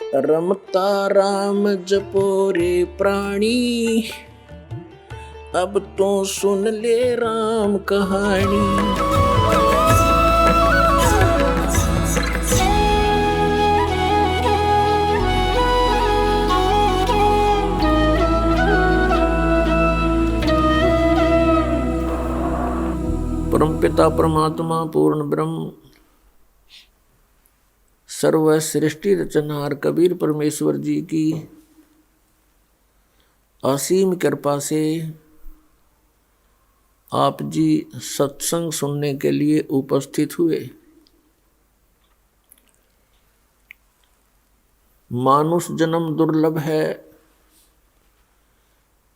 रमता राम जपो रे प्राणी, अब तो सुन ले राम कहानी। परमपिता परमात्मा पूर्ण ब्रह्म सर्व सृष्टि रचनहार कबीर परमेश्वर जी की असीम कृपा से आप जी सत्संग सुनने के लिए उपस्थित हुए। मानुष जन्म दुर्लभ है,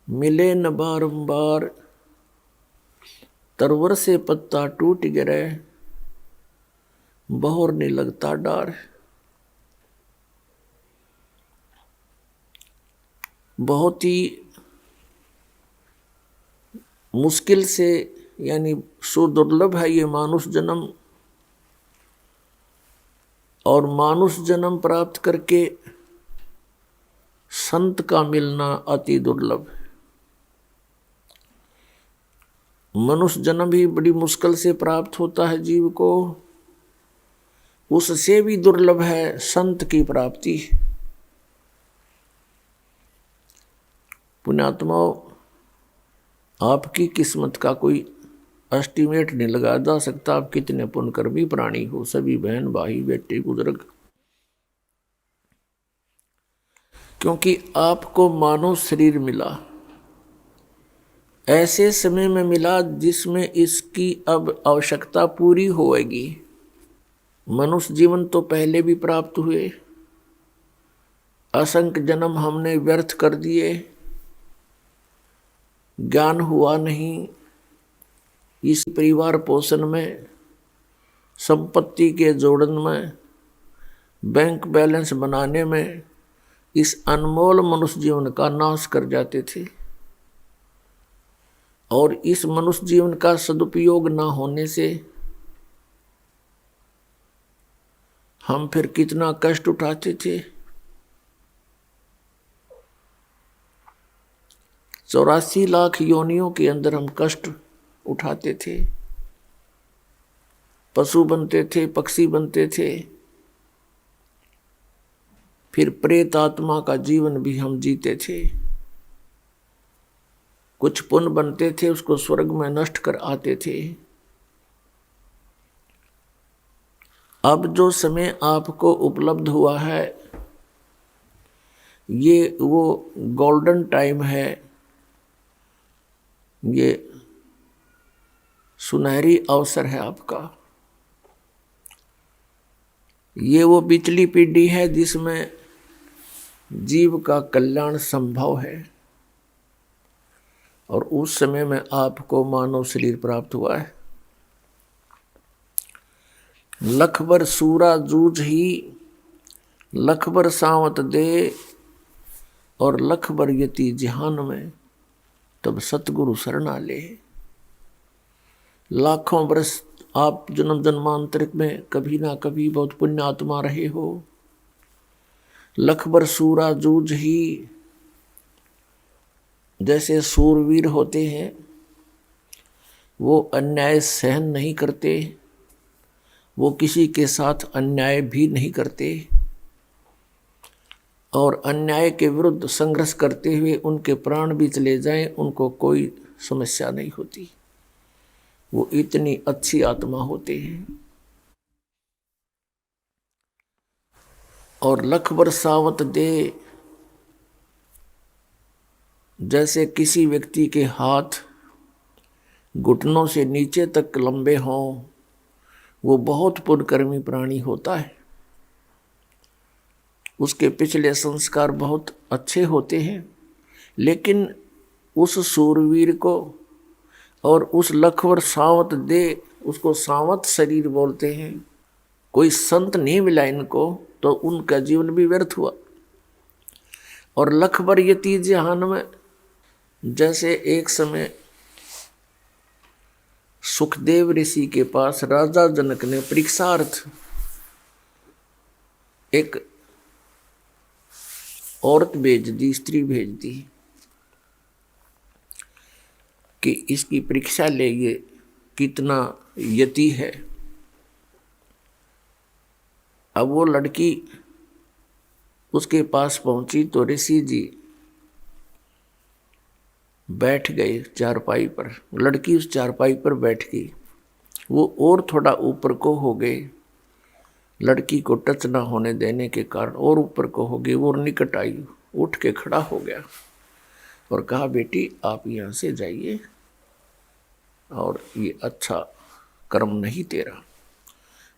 मिले न बारंबार, तरवर से पत्ता टूट गिरे, बहोर नहीं लगता डार। बहुत ही मुश्किल से यानी सुदुर्लभ है ये मानुष जन्म, और मानुष जन्म प्राप्त करके संत का मिलना अति दुर्लभ है। मनुष्य जन्म भी बड़ी मुश्किल से प्राप्त होता है जीव को, उससे भी दुर्लभ है संत की प्राप्ति। पुण्यात्माओं, आपकी किस्मत का कोई एस्टीमेट नहीं लगाया जा सकता। आप कितने पुण्यकर्मी प्राणी हो, सभी बहन भाई बेटे बुजुर्ग, क्योंकि आपको मानव शरीर मिला, ऐसे समय में मिला जिसमें इसकी अब आवश्यकता पूरी होएगी। मनुष्य जीवन तो पहले भी प्राप्त हुए, असंख्य जन्म हमने व्यर्थ कर दिए, ज्ञान हुआ नहीं। इस परिवार पोषण में, संपत्ति के जोड़न में, बैंक बैलेंस बनाने में इस अनमोल मनुष्य जीवन का नाश कर जाते थे। और इस मनुष्य जीवन का सदुपयोग न होने से हम फिर कितना कष्ट उठाते थे। 84 लाख योनियों के अंदर हम कष्ट उठाते थे, पशु बनते थे, पक्षी बनते थे, फिर प्रेत आत्मा का जीवन भी हम जीते थे। कुछ पुण्य बनते थे, उसको स्वर्ग में नष्ट कर आते थे। अब जो समय आपको उपलब्ध हुआ है, ये वो गोल्डन टाइम है, ये सुनहरी अवसर है आपका। ये वो पिछली पीढ़ी है जिसमें जीव का कल्याण संभव है, और उस समय में आपको मानव शरीर प्राप्त हुआ है। लखबर सूरा जूझ ही, लखबर सावत दे, और लखबर यति जिहान में, तब सतगुरु शरणा ले। लाखों वर्ष आप जन्म जन्मांतरिक में कभी ना कभी बहुत पुण्य आत्मा रहे हो। लखबर सूरा जूझ ही, जैसे सूरवीर होते हैं, वो अन्याय सहन नहीं करते, वो किसी के साथ अन्याय भी नहीं करते, और अन्याय के विरुद्ध संघर्ष करते हुए उनके प्राण भी चले जाएं, उनको कोई समस्या नहीं होती। वो इतनी अच्छी आत्मा होते हैं। और लख बरसावत दे, जैसे किसी व्यक्ति के हाथ घुटनों से नीचे तक लंबे हों, वो बहुत पुण्यकर्मी प्राणी होता है। उसके पिछले संस्कार बहुत अच्छे होते हैं, लेकिन उस सूरवीर को और उस लखवर सावत दे, उसको सावत शरीर बोलते हैं। कोई संत नहीं मिला इनको, तो उनका जीवन भी व्यर्थ हुआ। और लखबर यति जहान में, जैसे एक समय सुखदेव ऋषि के पास राजा जनक ने परीक्षार्थ एक औरत भेज दी, स्त्री भेज दी कि इसकी परीक्षा ले, ये कितना यति है। अब वो लड़की उसके पास पहुंची तो ऋषि जी बैठ गए चारपाई पर। लड़की उस चारपाई पर बैठ गई, वो और थोड़ा ऊपर को हो गए, लड़की को टच ना होने देने के कारण और ऊपर को हो गई। वो निकट आई, उठ के खड़ा हो गया और कहा, बेटी आप यहाँ से जाइए, और ये अच्छा कर्म नहीं तेरा।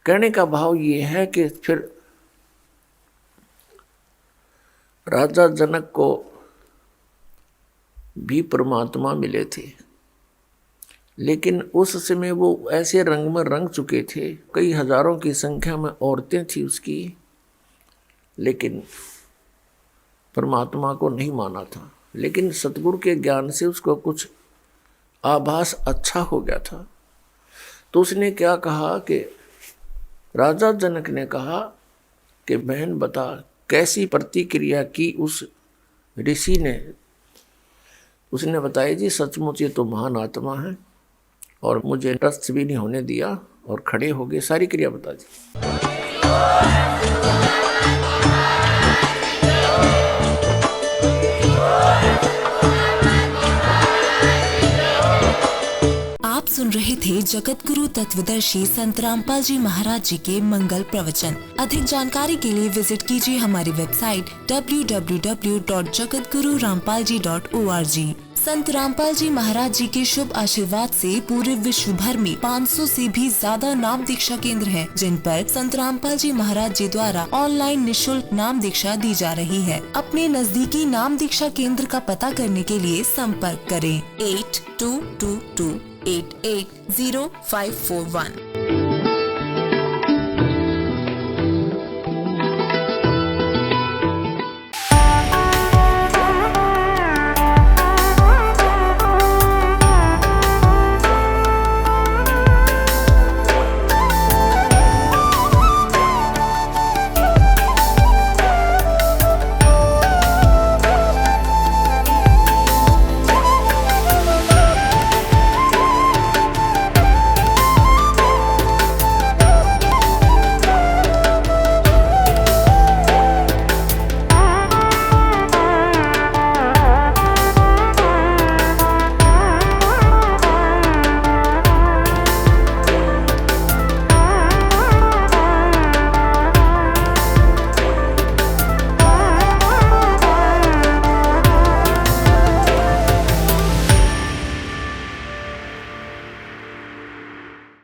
कहने का भाव ये है कि फिर राजा जनक को भी परमात्मा मिले थे, लेकिन उस समय वो ऐसे रंग में रंग चुके थे, कई हजारों की संख्या में औरतें थी उसकी, लेकिन परमात्मा को नहीं माना था। लेकिन सतगुरु के ज्ञान से उसको कुछ आभास अच्छा हो गया था। तो उसने क्या कहा कि राजा जनक ने कहा कि बहन बता, कैसी प्रतिक्रिया की उस ऋषि ने। उसने बताया, जी सचमुच ये तो महान आत्मा है, और मुझे ट्रस्ट भी नहीं होने दिया, और खड़े हो गए, सारी क्रिया बता दी। आप सुन रहे थे जगत गुरु तत्वदर्शी संत रामपाल जी महाराज जी के मंगल प्रवचन। अधिक जानकारी के लिए विजिट कीजिए हमारी वेबसाइट www.jagatgururampalji.org। संत रामपाल जी महाराज जी के शुभ आशीर्वाद से पूरे विश्व भर में 500 से भी ज्यादा नाम दीक्षा केंद्र हैं, जिन पर संत रामपाल जी महाराज जी द्वारा ऑनलाइन निशुल्क नाम दीक्षा दी जा रही है। अपने नजदीकी नाम दीक्षा केंद्र का पता करने के लिए संपर्क करें 8222880541।